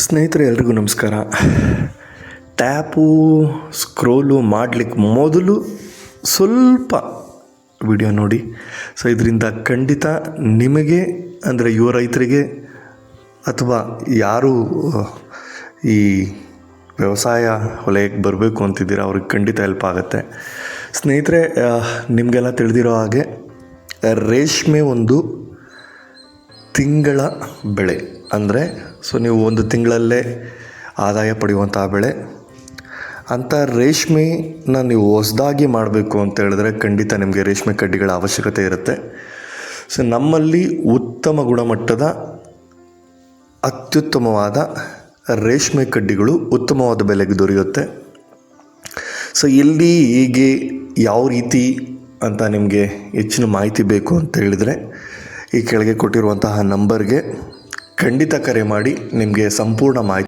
ಸ್ನೇಹಿತರೆ ಎಲ್ರಿಗೂ ನಮಸ್ಕಾರ. ಟ್ಯಾಪು ಸ್ಕ್ರೋಲು ಮಾಡಲಿಕ್ಕೆ ಮೊದಲು ಸ್ವಲ್ಪ ವಿಡಿಯೋ ನೋಡಿ. ಸೊ ಇದರಿಂದ ಖಂಡಿತ ನಿಮಗೆ ಅಂದರೆ ಯುವ ರೈತರಿಗೆ ಅಥವಾ ಯಾರು ಈ ವ್ಯವಸಾಯ ವಲಯಕ್ಕೆ ಬರಬೇಕು ಅಂತಿದ್ದೀರ ಅವ್ರಿಗೆ ಖಂಡಿತ ಹೆಲ್ಪ್ ಆಗುತ್ತೆ. ಸ್ನೇಹಿತರೆ, ನಿಮಗೆಲ್ಲ ತಿಳಿದಿರೋ ಹಾಗೆ ರೇಷ್ಮೆ ಒಂದು ತಿಂಗಳ ಬೆಳೆ. ಅಂದರೆ ನೀವು ಒಂದು ತಿಂಗಳಲ್ಲೇ ಆದಾಯ ಪಡೆಯುವಂಥ ಬೆಳೆ. ಅಂಥ ರೇಷ್ಮೆನ ನೀವು ಹೊಸದಾಗಿ ಮಾಡಬೇಕು ಅಂತ ಹೇಳಿದ್ರೆ ಖಂಡಿತ ನಿಮಗೆ ರೇಷ್ಮೆ ಕಡ್ಡಿಗಳ ಅವಶ್ಯಕತೆ ಇರುತ್ತೆ. ನಮ್ಮಲ್ಲಿ ಉತ್ತಮ ಗುಣಮಟ್ಟದ ಅತ್ಯುತ್ತಮವಾದ ರೇಷ್ಮೆ ಕಡ್ಡಿಗಳು ಉತ್ತಮವಾದ ಬೆಲೆಗೆ ದೊರೆಯುತ್ತೆ. ಎಲ್ಲಿ ಹೀಗೆ ಯಾವ ರೀತಿ ಅಂತ ನಿಮಗೆ ಹೆಚ್ಚಿನ ಮಾಹಿತಿ ಬೇಕು ಅಂತ ಹೇಳಿದರೆ ಈ ಕೆಳಗೆ ಕೊಟ್ಟಿರುವಂತಹ ನಂಬರ್ಗೆ ಖಂಡಿತ ಕರೆ ಮಾಡಿ ನಿಮಗೆ ಸಂಪೂರ್ಣ ಮಾಹಿತಿ